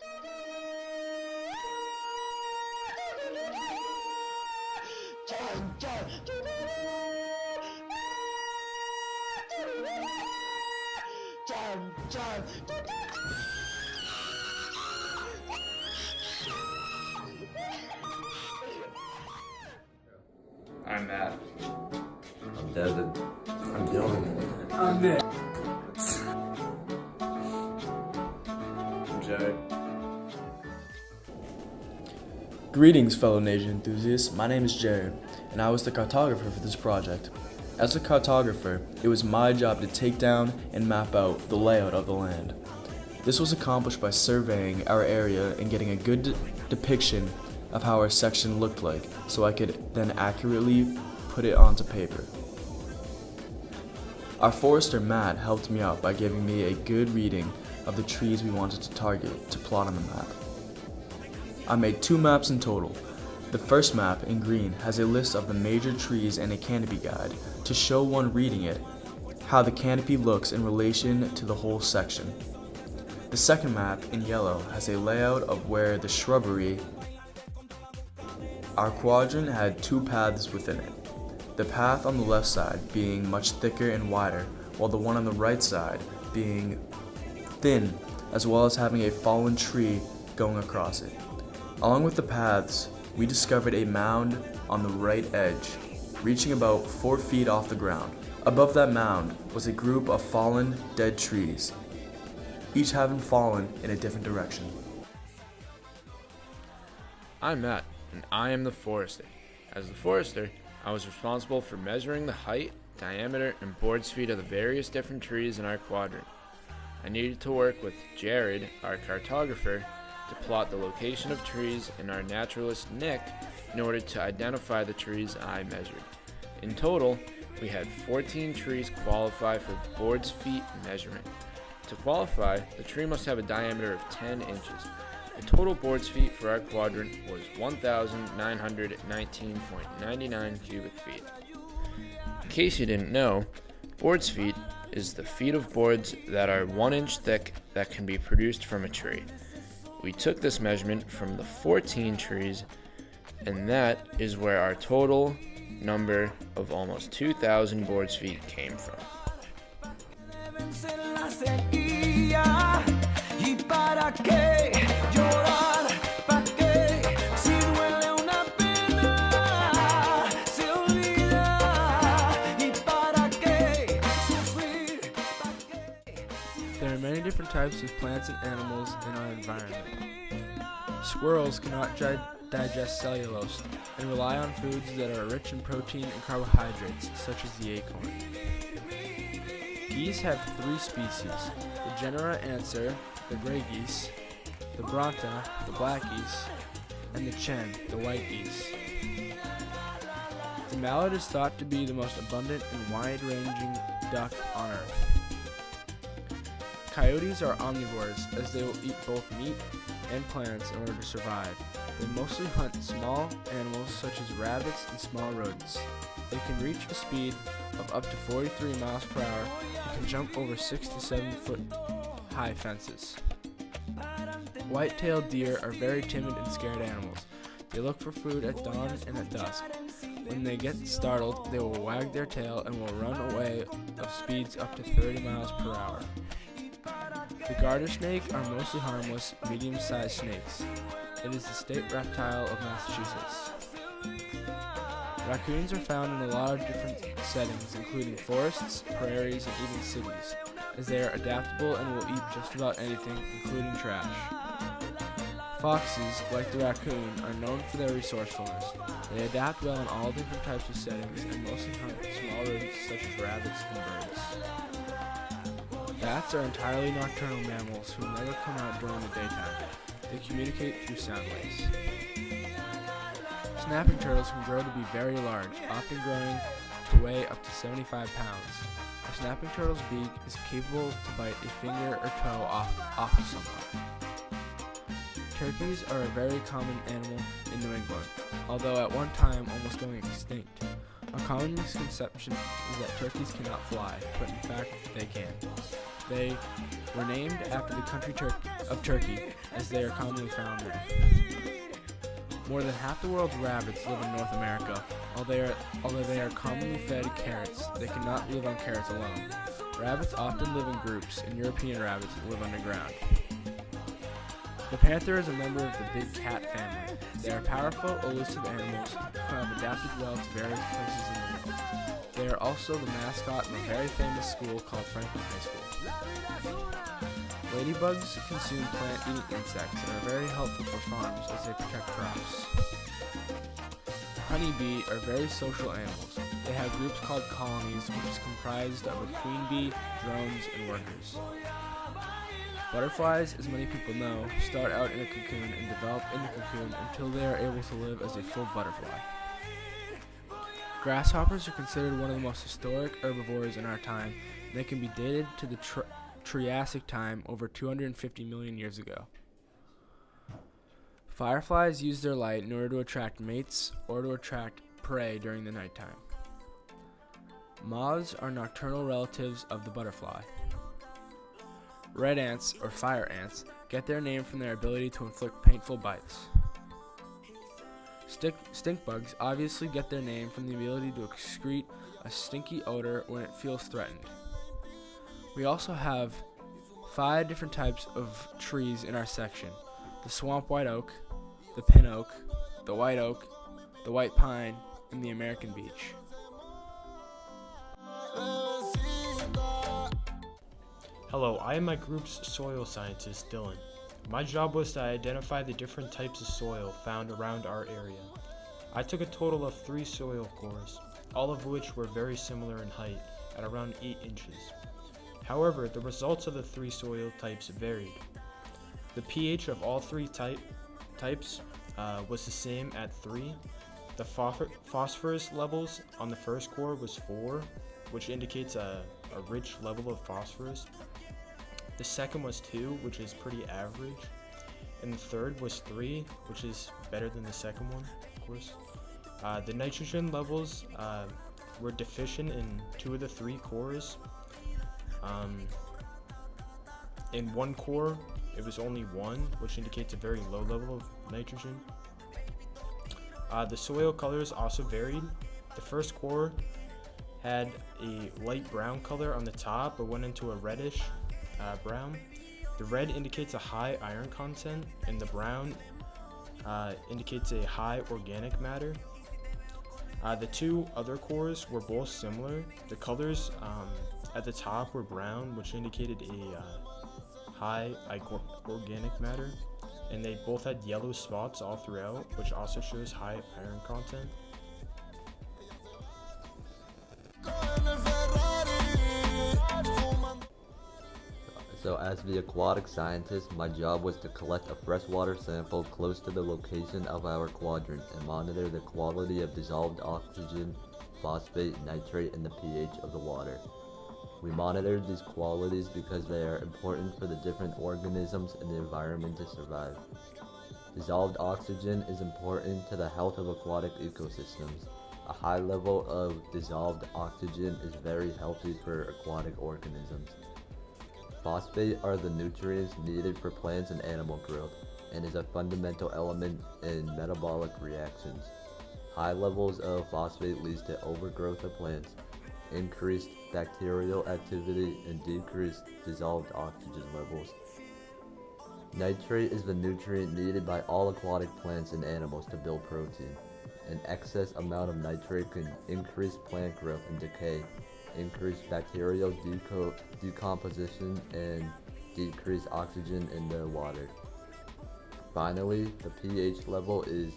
I'm Matt. I'm Devin. I'm Dylan. I'm Nick. I'm Jared. Greetings, fellow nature enthusiasts. My name is Jared, and I was the cartographer for this project. As a cartographer, it was my job to take down and map out the layout of the land. This was accomplished by surveying our area and getting a good depiction of how our section looked like, so I could then accurately put it onto paper. Our forester Matt helped me out by giving me a good reading of the trees we wanted to target to plot on the map. I made 2 maps in total. The first map, in green, has a list of the major trees and a canopy guide to show one reading it how the canopy looks in relation to the whole section. The second map, in yellow, has a layout of where the shrubbery. Our quadrant had 2 paths within it. The path on the left side being much thicker and wider, while the one on the right side being thin, as well as having a fallen tree going across it. Along with the paths, we discovered a mound on the right edge, reaching about 4 feet off the ground. Above that mound was a group of fallen, dead trees, each having fallen in a different direction. I'm Matt, and I am the forester. As the forester, I was responsible for measuring the height, diameter, and boards feet of the various different trees in our quadrant. I needed to work with Jared, our cartographer, to plot the location of trees, and our naturalist Nick in order to identify the trees I measured. In total, we had 14 trees qualify for boards feet measurement. To qualify, the tree must have a diameter of 10 inches. The total boards feet for our quadrant was 1,919.99 cubic feet. In case you didn't know, boards feet is the feet of boards that are 1 inch thick that can be produced from a tree. We took this measurement from the 14 trees, and that is where our total number of almost 2,000 boards feet came from. There are many different types of plants and animals in our environment. Squirrels cannot digest cellulose and rely on foods that are rich in protein and carbohydrates, such as the acorn. Geese have 3 species: the genera Answer, the gray geese, the Bronta, the black geese, and the Chen, the white geese. The mallard is thought to be the most abundant and wide-ranging duck on Earth. Coyotes are omnivores, as they will eat both meat and plants in order to survive. They mostly hunt small animals such as rabbits and small rodents. They can reach a speed of up to 43 miles per hour and can jump over 6 to 7 foot high fences. White-tailed deer are very timid and scared animals. They look for food at dawn and at dusk. When they get startled, they will wag their tail and will run away at speeds up to 30 miles per hour. The garter snake are mostly harmless, medium-sized snakes. It is the state reptile of Massachusetts. Raccoons are found in a lot of different settings, including forests, prairies, and even cities, as they are adaptable and will eat just about anything, including trash. Foxes, like the raccoon, are known for their resourcefulness. They adapt well in all different types of settings and mostly hunt small rodents such as rabbits and birds. Bats are entirely nocturnal mammals who never come out during the daytime. They communicate through sound waves. Snapping turtles can grow to be very large, often growing to weigh up to 75 pounds. A snapping turtle's beak is capable to bite a finger or toe off of someone. Turkeys are a very common animal in New England, although at one time almost going extinct. A common misconception is that turkeys cannot fly, but in fact they can. They were named after the country of Turkey, as they are commonly found there. More than half the world's rabbits live in North America. Although they are commonly fed carrots, they cannot live on carrots alone. Rabbits often live in groups, and European rabbits live underground. The panther is a member of the big cat family. They are powerful, elusive animals who have adapted well to various places in the world. They are also the mascot of a very famous school called Franklin High School. Ladybugs consume plant-eating insects and are very helpful for farms as they protect crops. Honeybee are very social animals. They have groups called colonies, which is comprised of a queen bee, drones, and workers. Butterflies, as many people know, start out in a cocoon and develop in the cocoon until they are able to live as a full butterfly. Grasshoppers are considered one of the most historic herbivores in our time, and they can be dated to the Triassic time over 250 million years ago. Fireflies use their light in order to attract mates or to attract prey during the nighttime. Moths are nocturnal relatives of the butterfly. Red ants, or fire ants, get their name from their ability to inflict painful bites. Stink bugs obviously get their name from the ability to excrete a stinky odor when it feels threatened. We also have 5 different types of trees in our section: the swamp white oak, the pin oak, the white pine, and the American beech. Hello, I am my group's soil scientist, Dylan. My job was to identify the different types of soil found around our area. I took a total of 3 soil cores, all of which were very similar in height, at around 8 inches. However, the results of the 3 soil types varied. The pH of all 3 types was the same at 3. The phosphorus levels on the first core was 4, which indicates a rich level of phosphorus. The second was 2, which is pretty average. And the third was 3, which is better than the second one, of course. The nitrogen levels were deficient in 2 of the 3 cores. In one core, it was only 1, which indicates a very low level of nitrogen. The soil colors also varied. The first core had a light brown color on the top, but went into a reddish brown. The red indicates a high iron content, and the brown indicates a high organic matter. The 2 other cores were both similar. The colors at the top were brown, which indicated a high organic matter, and they both had yellow spots all throughout, which also shows high iron content. So as the aquatic scientist, my job was to collect a freshwater sample close to the location of our quadrant and monitor the quality of dissolved oxygen, phosphate, nitrate, and the pH of the water. We monitored these qualities because they are important for the different organisms in the environment to survive. Dissolved oxygen is important to the health of aquatic ecosystems. A high level of dissolved oxygen is very healthy for aquatic organisms. Phosphate are the nutrients needed for plants and animal growth, and is a fundamental element in metabolic reactions. High levels of phosphate leads to overgrowth of plants, increased bacterial activity, and decreased dissolved oxygen levels. Nitrate is the nutrient needed by all aquatic plants and animals to build protein. An excess amount of nitrate can increase plant growth and decay, increase bacterial decomposition, and decrease oxygen in the water. Finally, the pH level is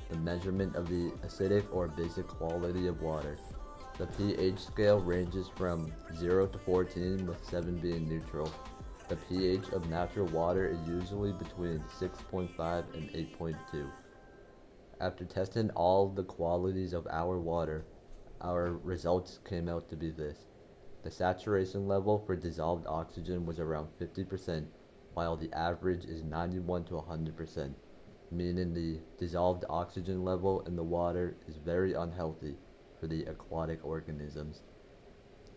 the measurement of the acidic or basic quality of water. The pH scale ranges from 0 to 14, with 7 being neutral. The pH of natural water is usually between 6.5 and 8.2. After testing all the qualities of our water, our results came out to be this. The saturation level for dissolved oxygen was around 50%, while the average is 91 to 100%, meaning the dissolved oxygen level in the water is very unhealthy for the aquatic organisms.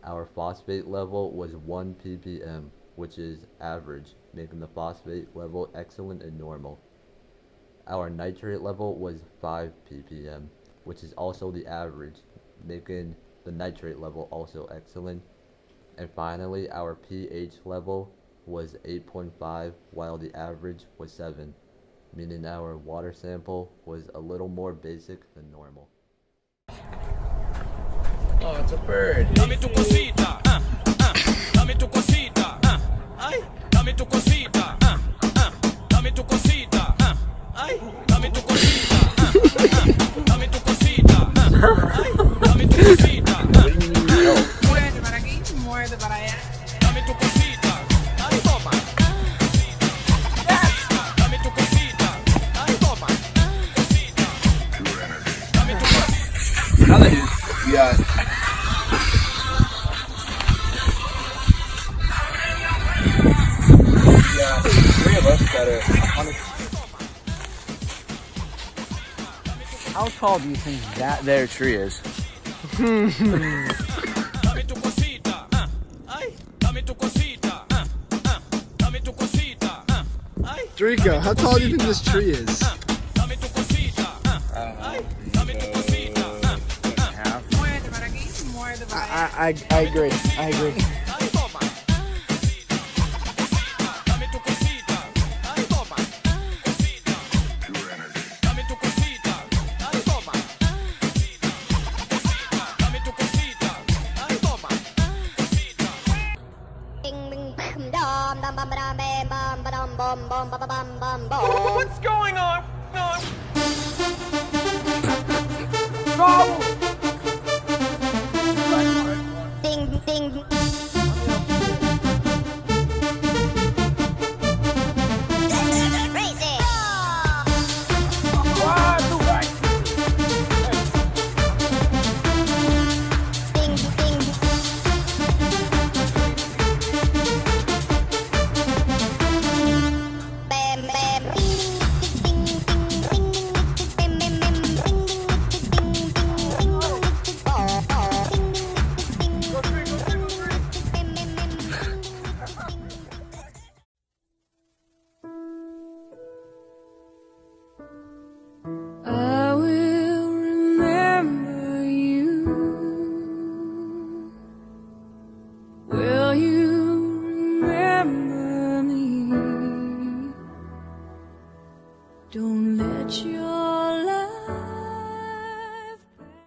Our phosphate level was 1 ppm, which is average, making the phosphate level excellent and normal. Our nitrate level was 5 ppm, which is also the average, making the nitrate level also excellent. And finally, our pH level was 8.5, while the average was 7, meaning our water sample was a little more basic than normal. Oh, it's a bird. Dame tu cosita, dame tu cosita, ay, dame tu cosita, dame tu cosita, ay, dame tu cosita, dame tu cosita, ay, dame tu cosita. Muerde para aquí, muerde para allá. Dame tu cosita, ay, toma. Dame tu cosita, ay, toma. Cosita. Dame tu cosita. Now that you got three of us that are 100. How tall do you think that there tree is? Dame tu cosita, ay, dame tu cosita, dame tu cosita, ay. Draco, how tall do you think this tree is? Dame tu cosita, ay, dame tu cosita, Muerde para aquí, muerde para allá. I agree. I agree. ay, toma. Dame tu cosita, ay, toma. Cosita. Dame tu cosita, ay, toma. Dame tu cosita, ay, toma. What's going on? Ding, ding.